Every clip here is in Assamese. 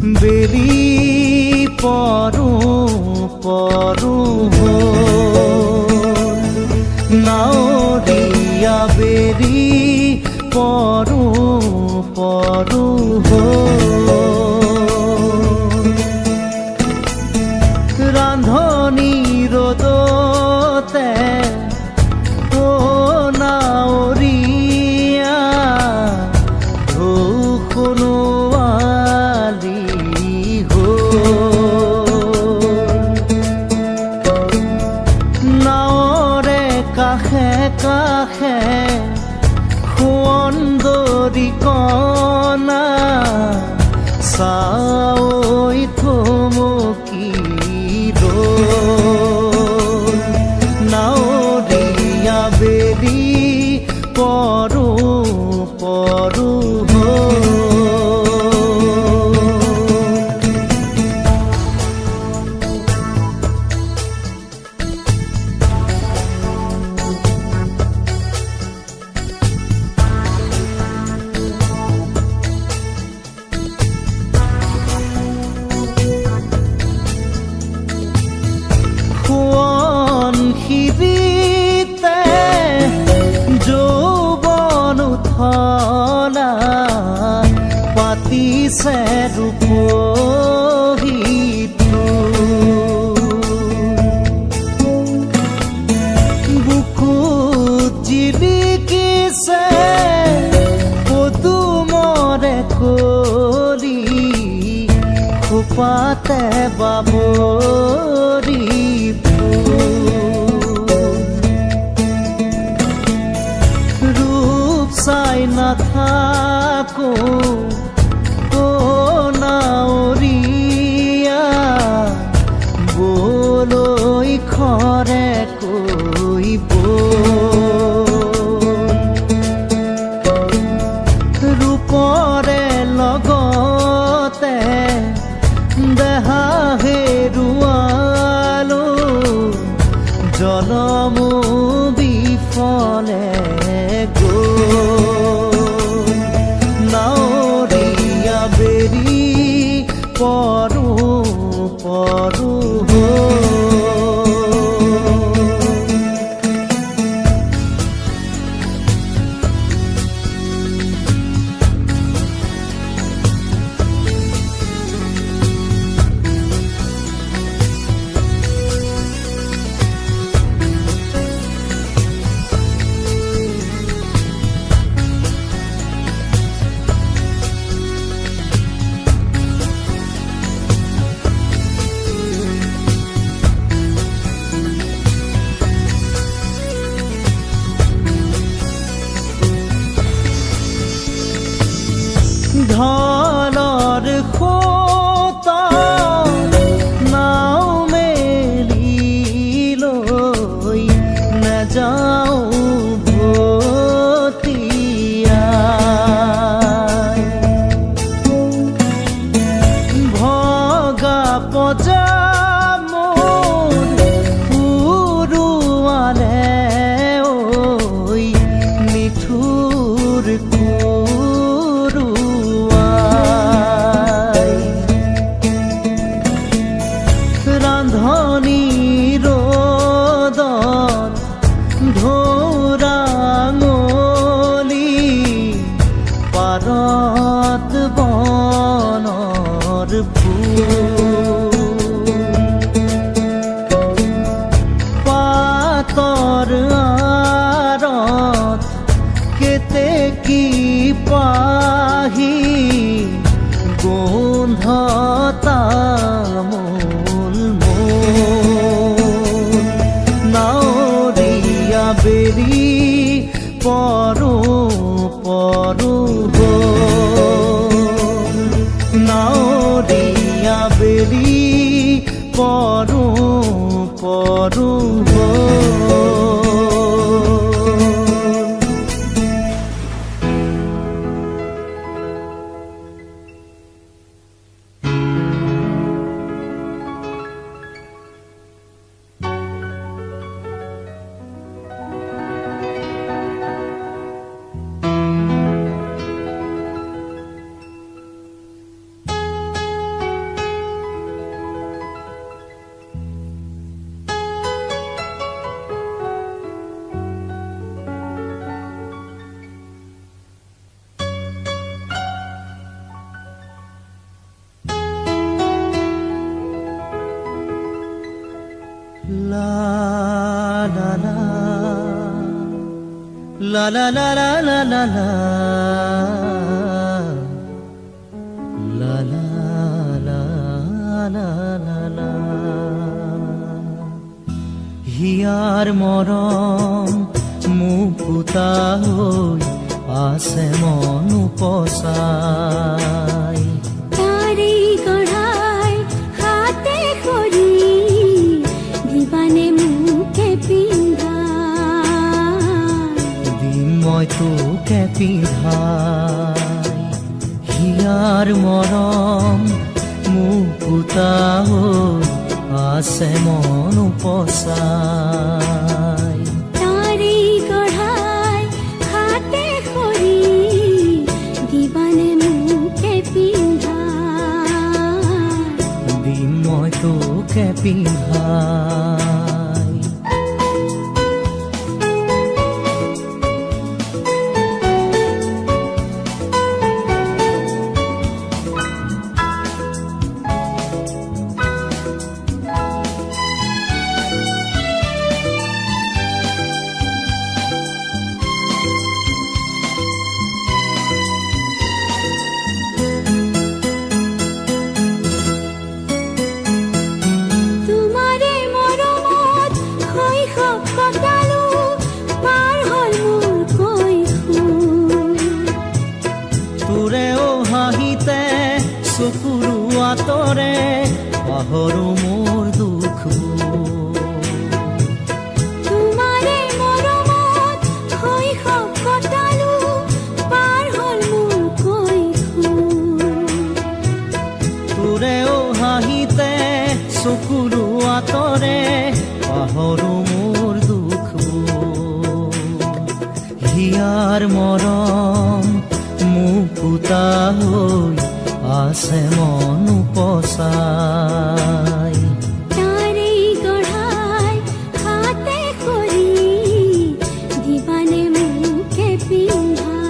বেলি পৰো পৰো নাৱৰীয়া বেলি পৰো পৰো ৰান্ধনি ৰ'দতে নাৱৰীয়া ধুখুনোৱালি নাৱৰে কাষে কাষে সুন্দৰী কণা চাৱৈ থমকি নাৱৰীয়া বেলি পৰো পৰো সিৰিতে যৌৱন উঠলা পাতিছে ৰূপহীটো বুকুত জিলিকিছে পদুমৰে কলি খোপাতে বাবৰি চাই নাথাকো নাৱৰীয়া বলৈ খৰে কৈব ৰূপৰে লগতে দেহা হেৰুৱালো জনমো বিফলে নাৱৰীয়া বেলি পৰো পৰো ঢলৰ সোঁতত নাও মেলি লৈ নাযাওঁ ভটিয়াই ভগা পজা মোৰ উৰুৱালে ঐ মিঠুৰ ৰান্ধনি ৰ'দত ধৌৰাঙলি পাৰত বনৰ ফুল পাতৰ আঁৰত কেতেকী পাহি গোন্ধ তামোল নাৱৰীয়া বেলি পৰো পৰো নাৱৰীয়া বেলি পৰো পৰো লা লা লা লা লা লা লা লা লা লা লা লা লা হিয়াৰ মৰম মুকুতা হৈ আছে মন উপচাই তাৰি গঢ়াই হাতে খৰি দিবানে মুখে পিন্ধাই দিম মই তোকে পিন্ধাই হিয়াৰ মৰম মুকুতা হৈ আছে মন উপচাই তাৰি গঢ়াই হাতে খৰি দিবানে মুখে পিন্ধাই দিম মই তোকে পিন্ধাই তোমাৰে মৰমত শৈশৱ কটালো পাৰ হ'ল মোৰ কৈশোৰ তোৰেও হাঁহিতে চকুৰো আঁতৰে পাহৰো মোৰ দুখবোৰ তোমাৰে মৰমত শৈশৱ কটালো পাৰ হ'ল মোৰ কৈশোৰ তোৰেও হাঁহিতে চকুৰো আঁতৰে পাহৰো মোৰ দুখবোৰ হিয়াৰ মৰম মুকুতা হৈ আছে মন উপচাই তাৰি গঢ়াই হাতে খৰি দিবানে মুখে পিন্ধাই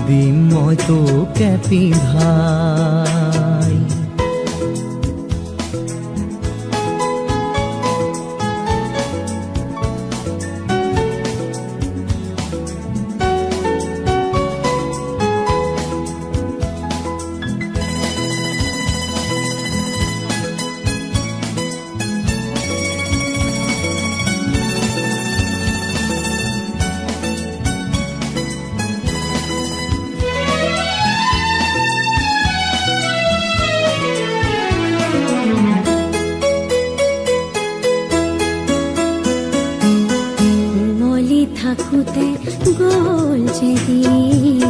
দিম মই তোকে পিন্ধাই উমলি থাকোতে গ'ল যেদিন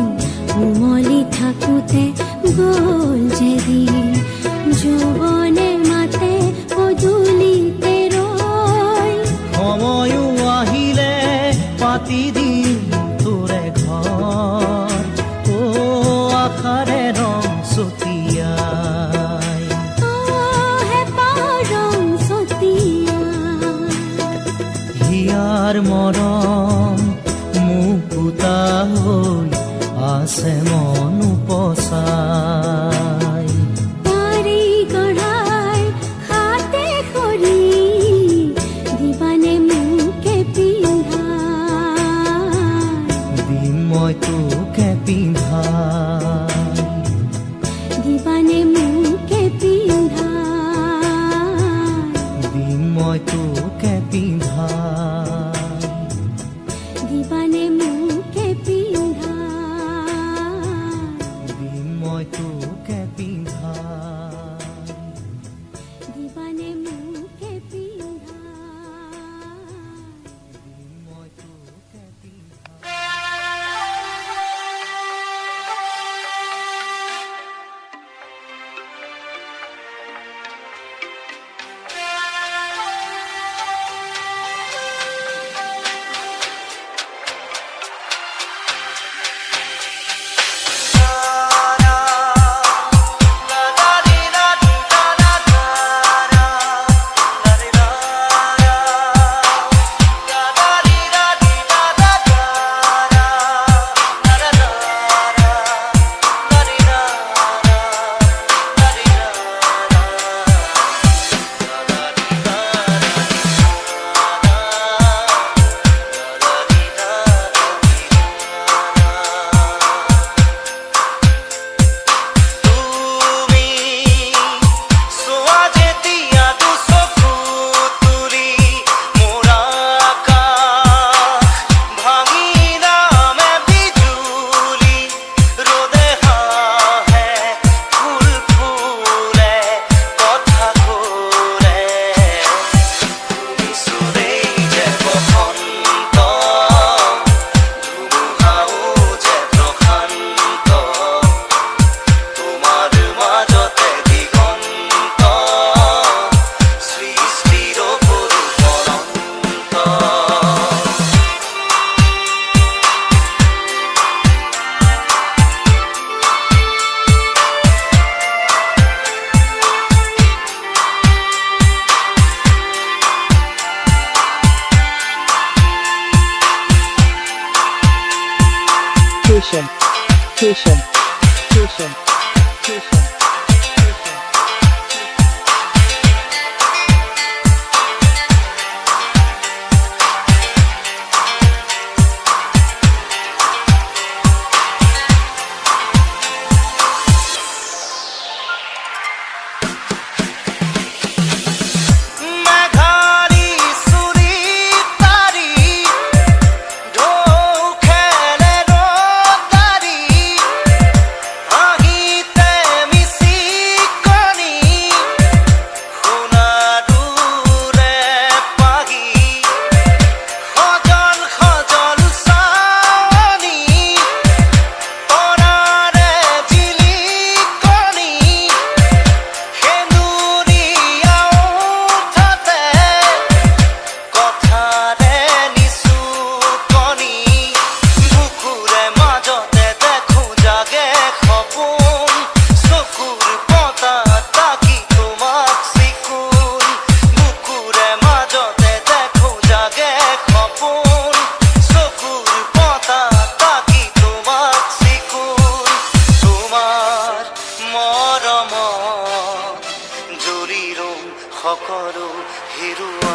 উমলি থাকোতে গ'ল যেদিন যৌৱনে মাতে পদূলিতে ৰয় সময়ো আহিলে পাতি দিম তোৰে ঘৰ ও আশাৰে ৰং ছটিয়াই হেঁপাহৰ ৰং ছটিয়াই হিয়াৰ মৰম মুকুতা হৈ আছে মন উপচাই তাৰি গঢ়াই হাতে খৰি দিবানে মুখে পিন্ধাই দিম মই তোকে পিন্ধাই দিবানে মুখে পিন্ধাই দিম মই তোকে পিন্ধাই দিবানে মুখে পিন্ধাই দিম মই তোকে পিন্ধাই দিবানে মুখে পিন্ধাই দিম মই তোকে পিন্ধাই station, station, station, station. সকলো হেৰুৱা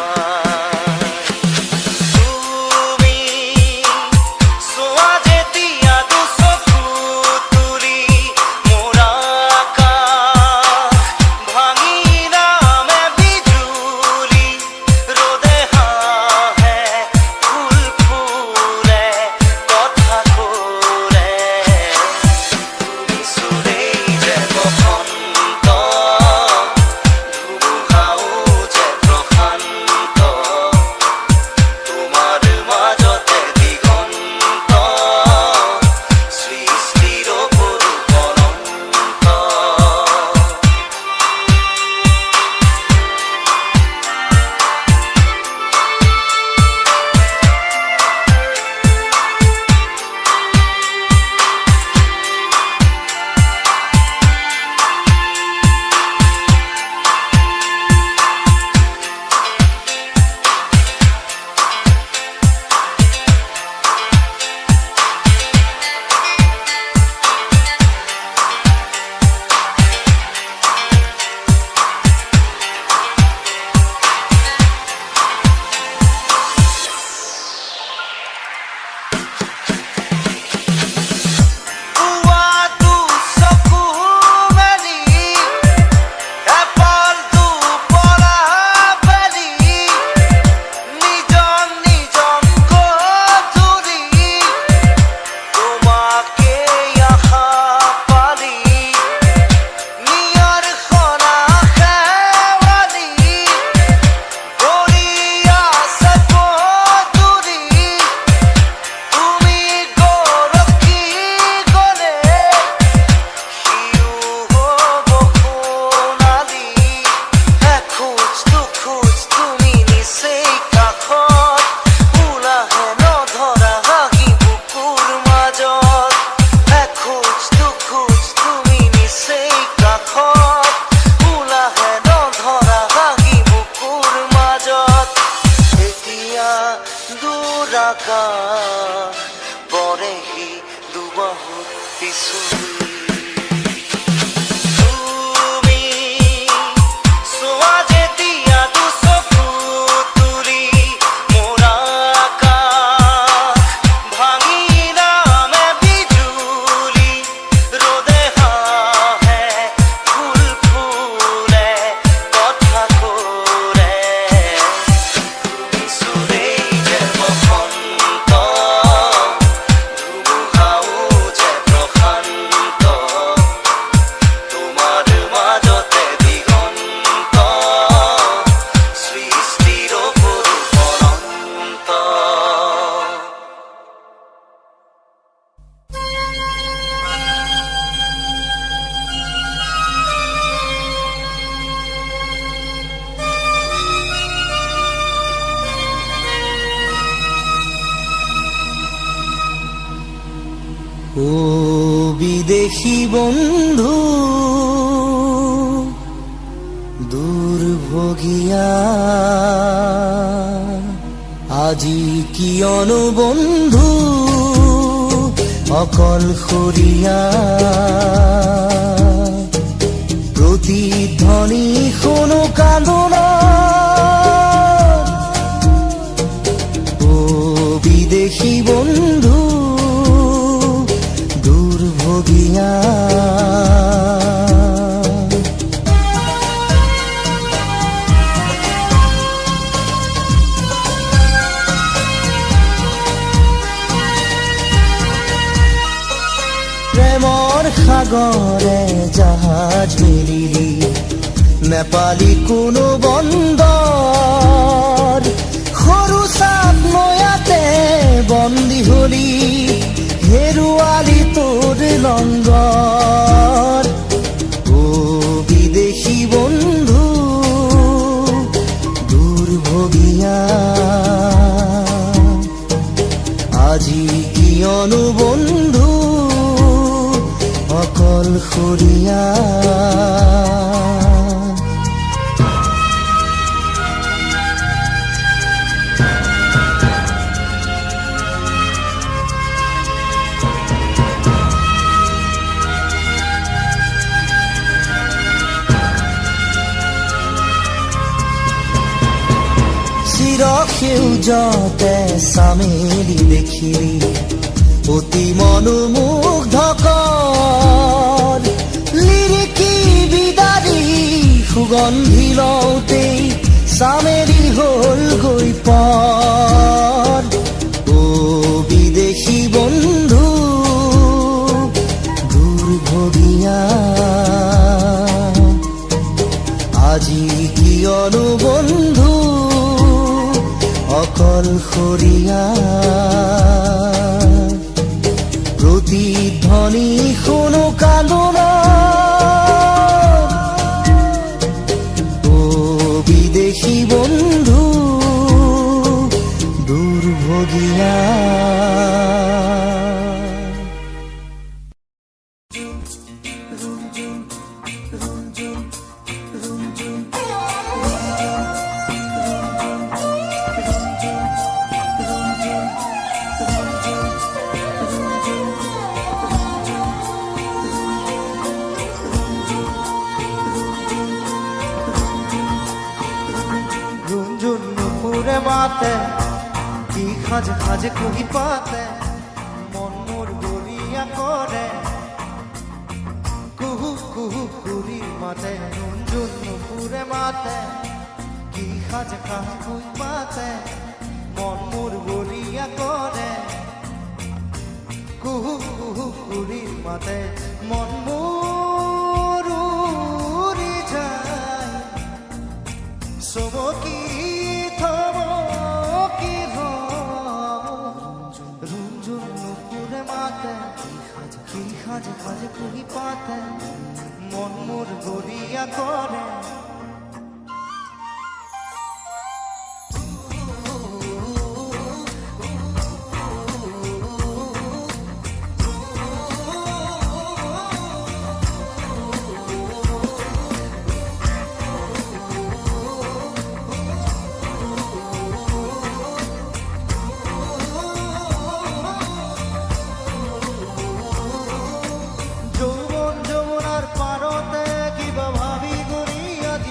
পৰেহি দুবাহুত পিছুই ও বিদেশী বন্ধু দুৰ্ভগিয়া আজি কিয়নো বন্ধু অকলশৰীয়া প্ৰতিধ্বনি শুনো কান্দোন ও বিদেশী বন্ধু দুৰ্ভগীয়া প্ৰেমৰ সাগৰে জাহাজ মেলিলি নেপালী কোনো বন্দৰ সৰু চাপ নয়াতে বন্দী হলি হেৰুৱালি তোৰ লংগৰ ও বিদেশী বন্ধু দুৰ্ভগীয়া আজি কিয়নো বন্ধু অকলশৰীয়া চিৰসেউজতে চামেলি দেখিলি অতি মনোমুগ্ধকৰ লিৰিকি বিদাৰি সুগন্ধি লওঁতেই চামেলি হ'ল গৈ পৰ ও বিদেশী বন্ধু দুৰ্ভগীয়া আজি কিয়নো বন্ধু অকলশৰীয়া প্ৰতিধ্বনি শুনো কান্দোন ও বিদেশী বন্ধু দুৰ্ভগীয়া ঝুনঝুন নুপুরে মাতে কি খাজে খাজে কুহি পাতে মন মোর গড়িয়া করে কুহু কুহু কুড়ি মাতে ঝুনঝুন নুপুরে মাতে কি খাজে খাজে কুহি পাতে মন মোর গড়িয়া করে কুহু কুহু কুড়ি মাতে মন মোর উড়ি যায় চমকি থমকি ৰুণঝুন নুপুৰে মাতে কি সাজে সাজে কুহি পাতে মন মোৰ গৰিয়া কৰে যৌবন যমুনাৰ পাৰতে কিবা ভাবি গড়ি আজি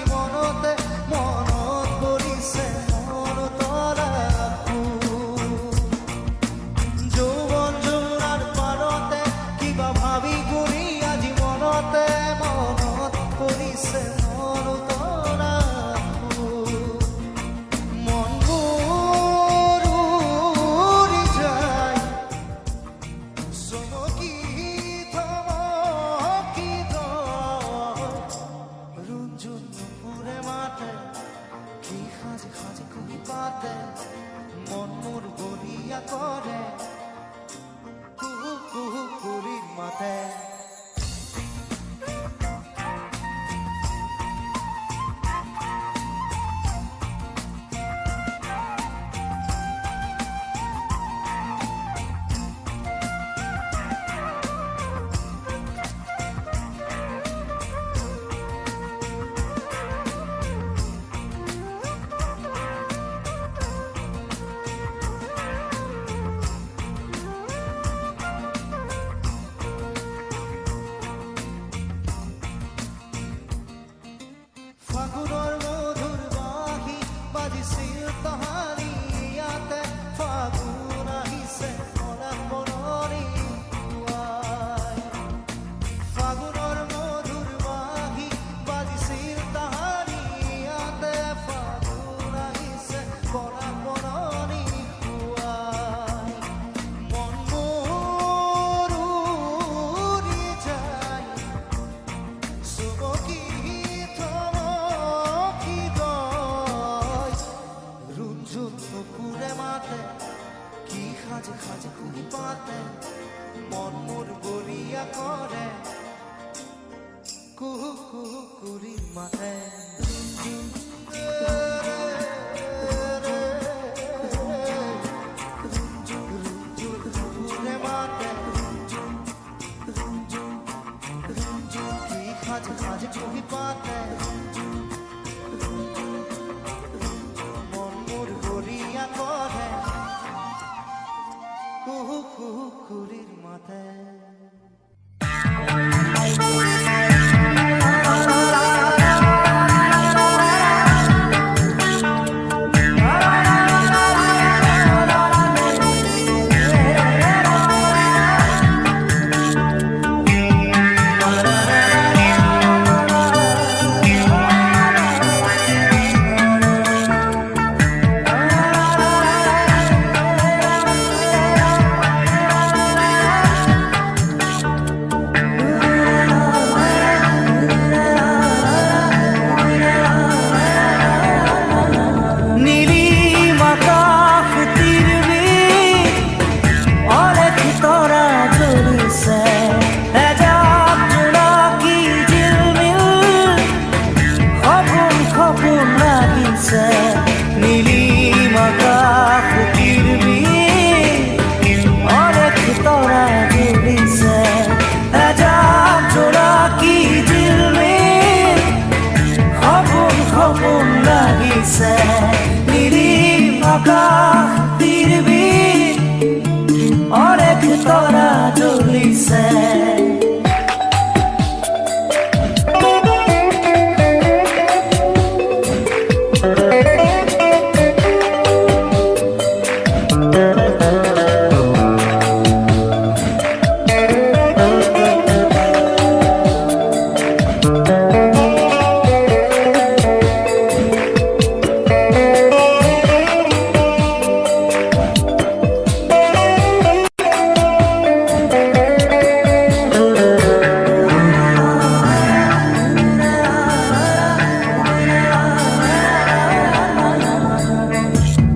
ঝুলিছে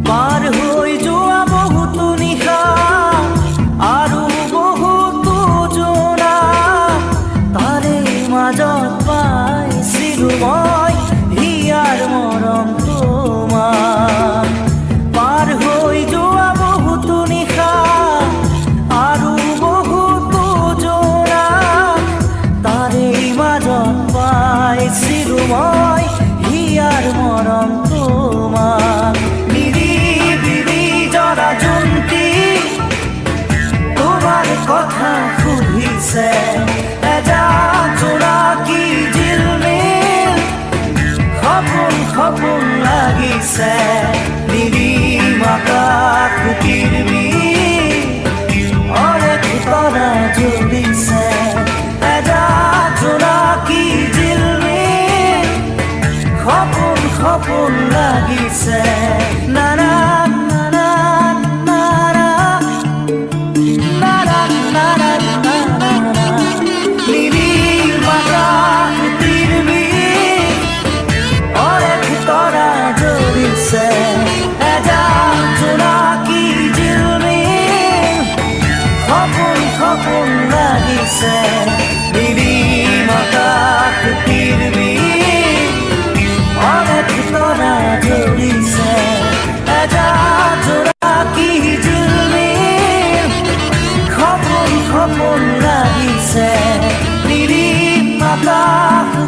পাৰ হৈ যোৱা বহুতো নিশা আৰু বহুতো জোনা তাৰে মাজত পাইছিলো মই হিয়াৰ মৰম তোমাৰ পাৰ হৈ যোৱা বহুতো নিশা আৰু বহুতো জোনা তাৰে মাজত পাইছিলো মই হিয়াৰ মৰম তোমাৰ তোমাৰ কথা সুধিছে এজাক জোনাকী জিলমিল সপোন সপোন লাগিছে নিৰিম আকাশ কিৰমিল অনেক তৰা জ্বলিছে এজাক জোনাকী জিলমিল সপোন সপোন লাগিছে নানা সপোন লাগিছে নিৰিম আকাশ কিৰমিল অনেক তৰা জ্বলিছে এজাক জোনাকী জিলমিল সপোন সপোন লাগিছে নিৰিম আকাশ